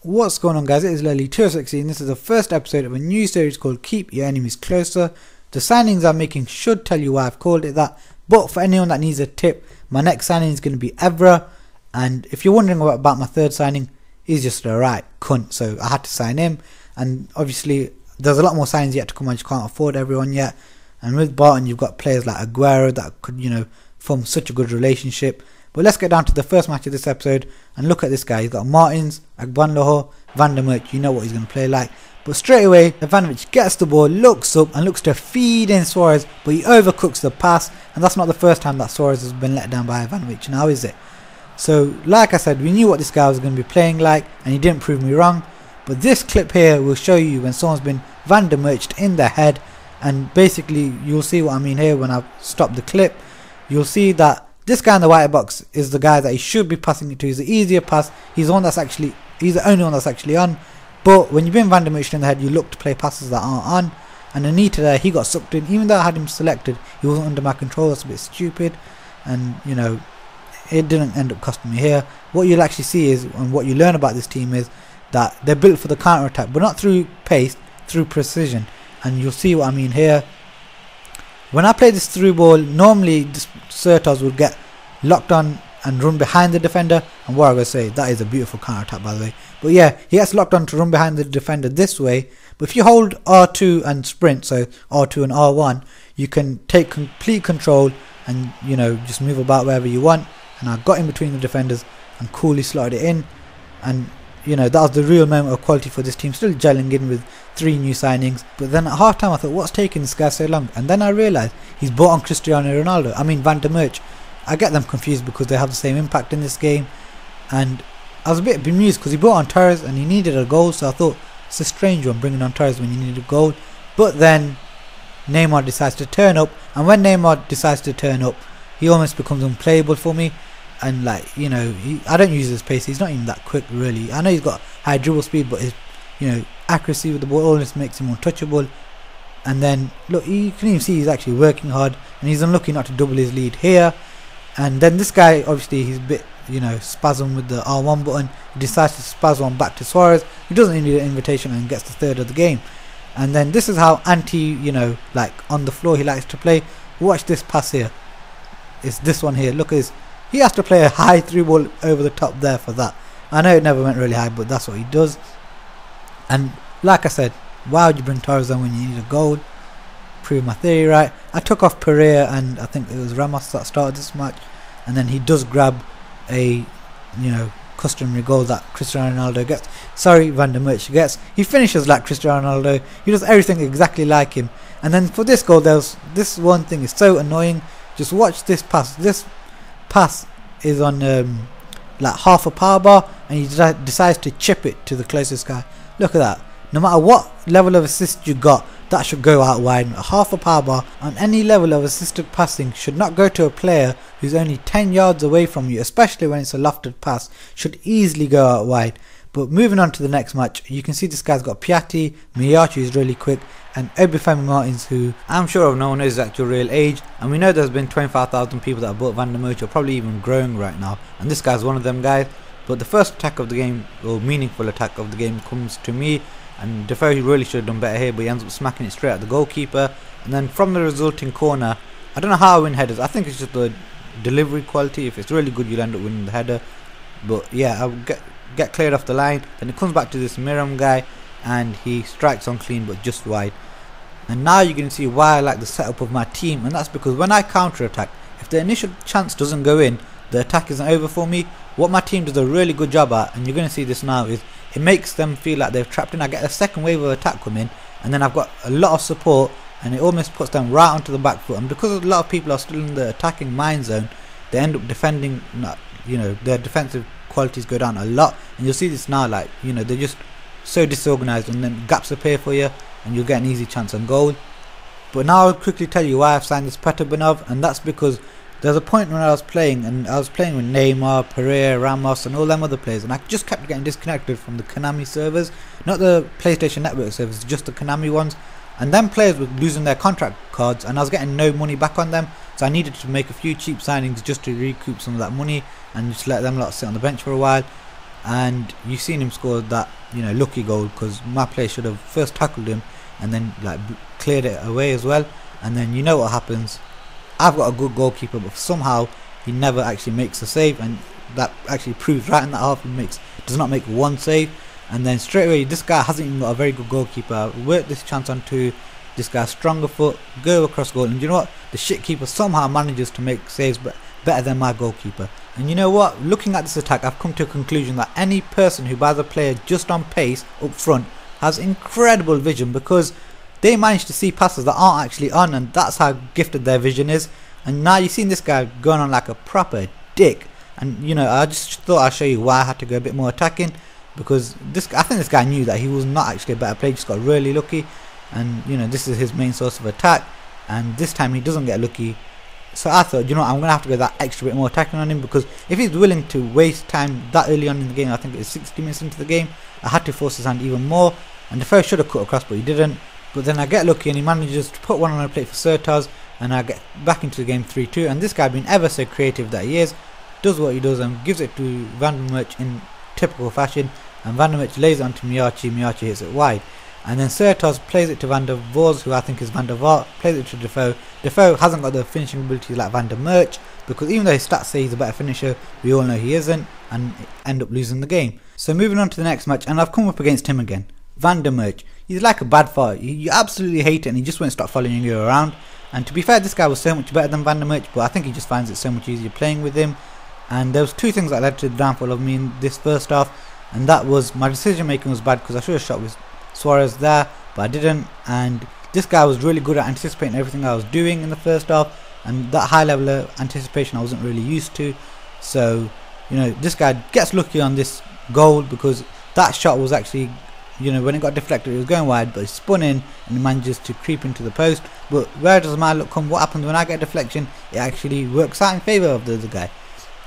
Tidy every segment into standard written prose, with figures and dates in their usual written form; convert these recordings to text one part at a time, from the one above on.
What's going on, guys? It is Lely216 and this is the first episode of a new series called Keep Your Enemies Closer. The signings I'm making should tell you why I've called it that, but for anyone that needs a tip, my next signing is going to be Evra, and if you're wondering about my third signing, he's just a right cunt, so I had to sign him. And obviously there's a lot more signings yet to come, I just can't afford everyone yet. And with Barton you've got players like Aguero that could, form such a good relationship. But let's get down to the first match of this episode and look at this guy. He's got Martins, Agbonlahor, Van der Merch. You know what he's going to play like. But straight away, Ivanovic gets the ball, looks up and looks to feed in Suarez, but he overcooks the pass. And that's not the first time that Suarez has been let down by Ivanovic, now is it? So like I said, we knew what this guy was going to be playing like and he didn't prove me wrong. But this clip here will show you when someone's been Van der Merched in the head. And basically you'll see what I mean here when I stop the clip. You'll see that this guy in the white box is the guy that he should be passing it to. He's the easier pass. He's the only one that's actually on. But when you've been Van der Merch in the head, you look to play passes that aren't on. And Anita there, he got sucked in. Even though I had him selected, he wasn't under my control. That's a bit stupid. And it didn't end up costing me here. What you'll actually see is, and what you learn about this team is that they're built for the counter attack, but not through pace, through precision. And you'll see what I mean here. When I play this through ball, normally Certos would get locked on and run behind the defender. And what I'm going to say, that is a beautiful counter attack, by the way. But yeah, he gets locked on to run behind the defender this way. But if you hold R2 and sprint, so R2 and R1, you can take complete control and just move about wherever you want. And I got in between the defenders and coolly slotted it in. And that was the real moment of quality for this team. Still gelling in with 3 new signings. But then at half time I thought, what's taking this guy so long? And then I realised he's bought on Cristiano Ronaldo. I mean Van der Merch. I get them confused because they have the same impact in this game. And I was a bit bemused because he bought on Torres and he needed a goal. So I thought, it's a strange one bringing on Torres when you need a goal. But then Neymar decides to turn up. And when Neymar decides to turn up, he almost becomes unplayable for me. And I don't use his pace. He's not even that quick really. I know he's got high dribble speed, but his accuracy with the ball almost makes him untouchable. And then look, you can even see he's actually working hard, and he's unlucky not to double his lead here. And then this guy, obviously he's a bit spasm with the R1 button. He decides to spasm back to Suarez. He doesn't need an invitation and gets the third of the game. And then this is how like on the floor he likes to play. Watch this pass here. It's this one here. Look at this. He has to play a high through ball over the top there for that. I know it never went really high, but that's what he does. And like I said, why would you bring Torres on when you need a goal? Prove my theory right. I took off Pereira and I think it was Ramos that started this match. And then he does grab a customary goal that Cristiano Ronaldo gets. Sorry, Van der Merch gets. He finishes like Cristiano Ronaldo. He does everything exactly like him. And then for this goal, this one thing is so annoying. Just watch this pass. This pass is on like half a power bar, and he decides to chip it to the closest guy. Look at that. No matter what level of assist you got, that should go out wide. Half a power bar on any level of assisted passing should not go to a player who's only 10 yards away from you, especially when it's a lofted pass. Should easily go out wide. But moving on to the next match, you can see this guy's got Piatti, Miyachi is really quick, and Obafemi Martins, who I'm sure no one knows his actual real age. And we know there's been 25,000 people that have bought Van der Merch, or probably even growing right now. And this guy's one of them guys. But the first attack of the game, or meaningful attack of the game, comes to me. And Defoe really should have done better here, but he ends up smacking it straight at the goalkeeper. And then from the resulting corner, I don't know how I win headers. I think it's just the delivery quality. If it's really good, you'll end up winning the header. But yeah, I'll get cleared off the line. Then it comes back to this Miram guy, and he strikes on clean but just wide. And now you can see why I like the setup of my team, and that's because when I counter attack, if the initial chance doesn't go in, the attack isn't over for me. What my team does a really good job at, and you're going to see this now, is it makes them feel like they're trapped in. I get a second wave of attack come in, and then I've got a lot of support, and it almost puts them right onto the back foot. And because a lot of people are still in the attacking mind zone, they end up defending, their defensive qualities go down a lot. And you'll see this now, they're just so disorganized, and then gaps appear for you and you'll get an easy chance on goal. But now I'll quickly tell you why I've signed this Petrobunov, and that's because there's a point when I was playing, and I was playing with Neymar, Pereira, Ramos and all them other players, and I just kept getting disconnected from the Konami servers, not the PlayStation Network servers, just the Konami ones. And then players were losing their contract cards, and I was getting no money back on them, so I needed to make a few cheap signings just to recoup some of that money and just let them lot sit on the bench for a while. and you've seen him score that, you know, lucky goal, because my player should have first tackled him and then like cleared it away as well. And then you know what happens. I've got a good goalkeeper, but somehow he never actually makes a save, and that actually proves right in that half. He does not make one save, and then straight away this guy hasn't even got a very good goalkeeper. Work this chance onto this guy's stronger foot, go across goal, and you know what? The shit keeper somehow manages to make saves better than my goalkeeper. And you know what? Looking at this attack, I've come to a conclusion that any person who buys a player just on pace up front has incredible vision, because they manage to see passes that aren't actually on, and that's how gifted their vision is. And now you've seen this guy going on like a proper dick, and you know, I just thought I'd show you why I had to go a bit more attacking, because I think this guy knew that he was not actually a better player, just got really lucky. And you know, this is his main source of attack, and this time he doesn't get lucky. So I thought, you know what, I'm going to have to go that extra bit more attacking on him, because if he's willing to waste time that early on in the game, I think it's 60 minutes into the game, I had to force his hand even more. And the first should have cut across, but he didn't. But then I get lucky and he manages to put one on a plate for Sertaz, and I get back into the game 3-2. And this guy, being ever so creative that he is, does what he does and gives it to Van der Merch in typical fashion, and Van der Merch lays it onto Miyachi hits it wide. And then Sertaz plays it to Van der Voors, who I think is Van der Vaart, plays it to Defoe. Defoe hasn't got the finishing ability like Van der Merch, because even though his stats say he's a better finisher, we all know he isn't, and end up losing the game. So moving on to the next match, and I've come up against him again. Van der Merch. He's like a bad fart. You absolutely hate it, and he just won't stop following you around. And to be fair, this guy was so much better than Van der Merch, but I think he just finds it so much easier playing with him. And there was two things that led to the downfall of me in this first half, and that was my decision making was bad, because I should have shot with Suarez there, but I didn't. And this guy was really good at anticipating everything I was doing in the first half, and that high level of anticipation I wasn't really used to. So you know, this guy gets lucky on this goal, because that shot was actually, you know, when it got deflected it was going wide, but it spun in and it manages to creep into the post. But where does my luck come? What happens when I get a deflection? It actually works out in favour of the other guy.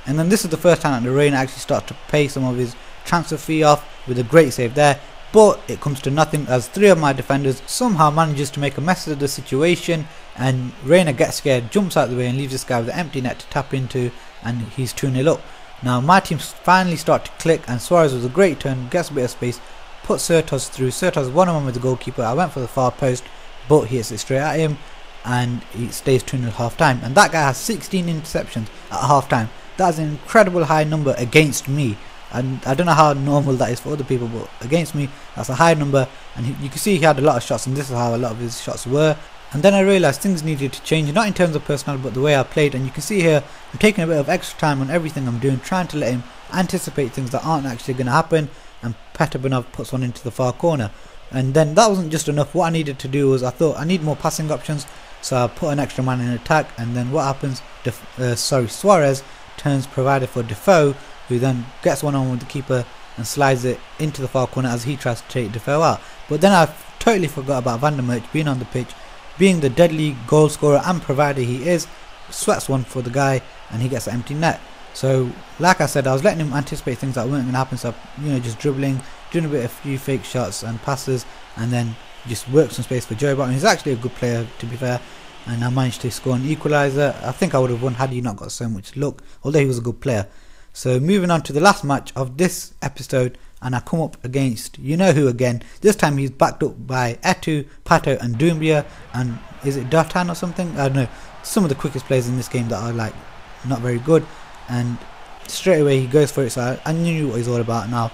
And then this is the first time that the Rain actually starts to pay some of his transfer fee off with a great save there. But it comes to nothing, as three of my defenders somehow manages to make a mess of the situation, and Reina gets scared, jumps out of the way and leaves this guy with an empty net to tap into, and he's 2-0 up. Now my team finally start to click, and Suarez was a great turn, gets a bit of space, puts Sertaz through. Sertaz one-on-one with the goalkeeper. I went for the far post, but he hits it straight at him, and he stays 2-0 at half time. And that guy has 16 interceptions at half time. That is an incredible high number against me. And I don't know how normal that is for other people, but against me that's a high number. And you can see he had a lot of shots, and this is how a lot of his shots were. And then I realised things needed to change, not in terms of personality but the way I played. And you can see here I'm taking a bit of extra time on everything I'm doing, trying to let him anticipate things that aren't actually going to happen. And Petrovanov puts one into the far corner, and then that wasn't just enough. What I needed to do was, I thought I need more passing options, so I put an extra man in attack. And then what happens, Suarez turns provider for Defoe, who then gets one-on-one with the keeper and slides it into the far corner as he tries to take Defoe out. But then I totally forgot about Van der Merch being on the pitch, being the deadly goal scorer and provider he is. Sweats one for the guy and he gets an empty net. So like I said, I was letting him anticipate things that weren't going to happen, so you know, just dribbling, doing a few fake shots and passes, and then just work some space for Joe Barton. He's actually a good player, to be fair, and I managed to score an equaliser. I think I would have won had he not got so much luck, although he was a good player. So moving on to the last match of this episode, and I come up against you know who again. This time he's backed up by Etu, Pato and Doumbia, and is it Dartan or something? I don't know. Some of the quickest players in this game that are like not very good, and straight away he goes for it, so I knew what he's all about now,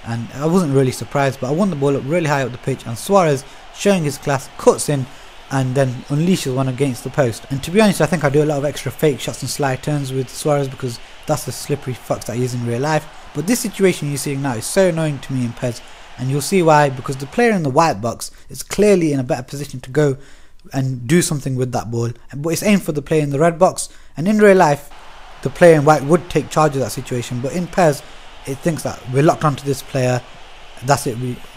and I wasn't really surprised. But I won the ball up really high up the pitch, and Suarez, showing his class, cuts in and then unleashes one against the post. And to be honest, I think I do a lot of extra fake shots and slide turns with Suarez, because that's the slippery fox that he is in real life. But this situation you're seeing now is so annoying to me in PES, and you'll see why, because the player in the white box is clearly in a better position to go and do something with that ball, but it's aimed for the player in the red box. And in real life the player in white would take charge of that situation, but in PES it thinks that we're locked onto this player, that's it,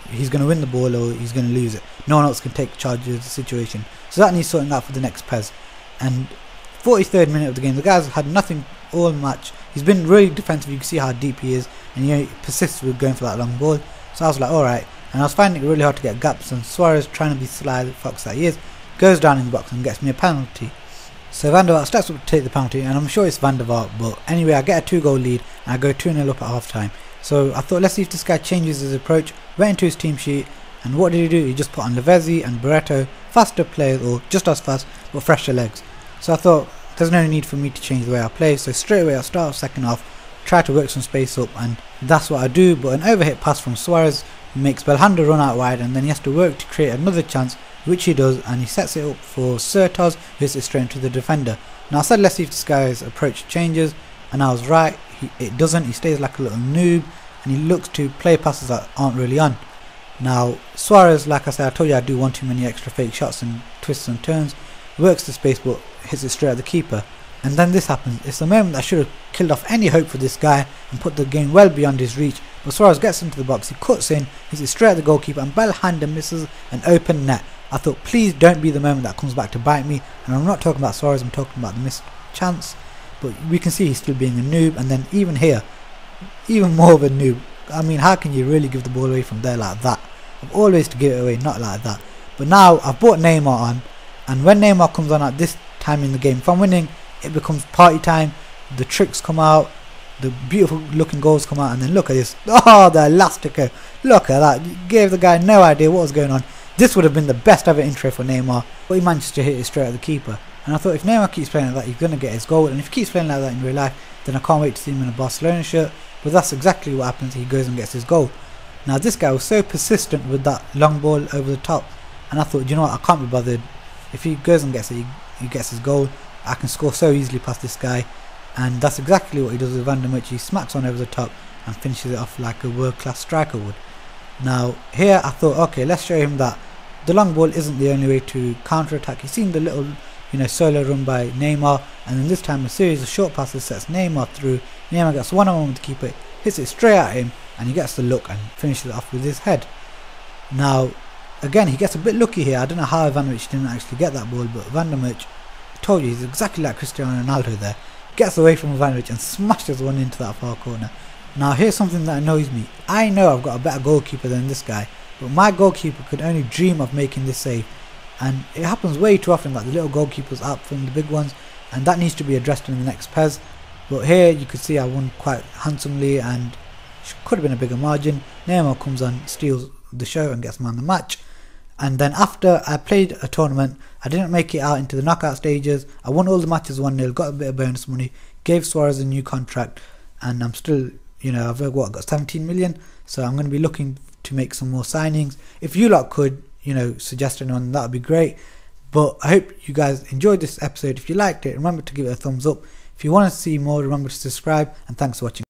he's going to win the ball or he's going to lose it, no one else can take charge of the situation. So that needs sorting out for the next PES. And 43rd minute of the game, the guy's had nothing all match, he's been really defensive, you can see how deep he is, and he persists with going for that long ball. So I was like, alright, and I was finding it really hard to get gaps, and Suarez, trying to be sly fox that he is, goes down in the box and gets me a penalty. So Van der Vaart steps up to take the penalty, and I'm sure it's Van der Vaart, but anyway I get a 2-goal lead and I go 2-0 up at half time. So I thought, let's see if this guy changes his approach. Went into his team sheet, and what did he do? He just put on Lavezzi and Barreto, faster players, or just as fast but fresher legs. So I thought there's no need for me to change the way I play, so straight away I start off second half, try to work some space up, and that's what I do. But an overhit pass from Suarez makes Belhanda run out wide, and then he has to work to create another chance, which he does, and he sets it up for Certas, who hits it straight into the defender. Now I said let's see if this guy's approach changes, and I was right. It doesn't. He stays like a little noob, and he looks to play passes that aren't really on. Now Suarez, like I said, I told you I do one too many extra fake shots and twists and turns, works the space but hits it straight at the keeper. And then this happens. It's the moment that should have killed off any hope for this guy and put the game well beyond his reach. But Suarez gets into the box, he cuts in, hits it straight at the goalkeeper, and Belhanda misses an open net. I thought, please don't be the moment that comes back to bite me. And I'm not talking about Suarez, I'm talking about the missed chance. But we can see he's still being a noob, and then even here, even more of a noob. I mean, how can you really give the ball away from there like that? I've always to give it away, not like that. But now I've brought Neymar on, and when Neymar comes on at this time in the game, if I'm winning, it becomes party time. The tricks come out, the beautiful looking goals come out, and then look at this. Oh, the Elastico. Look at that. You gave the guy no idea what was going on. This would have been the best ever intro for Neymar, but he managed to hit it straight at the keeper. And I thought, if Neymar keeps playing like that, he's going to get his goal. And if he keeps playing like that in real life, then I can't wait to see him in a Barcelona shirt. But that's exactly what happens. He goes and gets his goal. Now this guy was so persistent with that long ball over the top, and I thought, you know what, I can't be bothered. If he goes and gets it, he gets his goal. I can score so easily past this guy. And that's exactly what he does with Van der Merch. He smacks on over the top and finishes it off like a world-class striker would. Now here I thought, okay, let's show him that the long ball isn't the only way to counter-attack. He's seen the little, solo run by Neymar, and then this time a series of short passes sets Neymar through. Neymar gets one-on-one with the keeper, hits it straight at him, and he gets the look and finishes it off with his head. Now again, he gets a bit lucky here. I don't know how Van der Merch didn't actually get that ball, but Van der Merch, I told you, he's exactly like Cristiano Ronaldo there. Gets away from Van der Merch and smashes one into that far corner. Now here's something that annoys me. I know I've got a better goalkeeper than this guy, but my goalkeeper could only dream of making this save. And it happens way too often that the little goalkeepers outperform the big ones, and that needs to be addressed in the next PES. But here you could see I won quite handsomely, and could have been a bigger margin. Neymar comes on, steals the show and gets man of the match. And then after I played a tournament, I didn't make it out into the knockout stages. I won all the matches 1-0, got a bit of bonus money, gave Suarez a new contract, and I'm still, I've got 17 million, so I'm going to be looking to make some more signings. If you lot could, suggest anyone, that would be great. But I hope you guys enjoyed this episode. If you liked it, remember to give it a thumbs up. If you want to see more, remember to subscribe, and thanks for watching.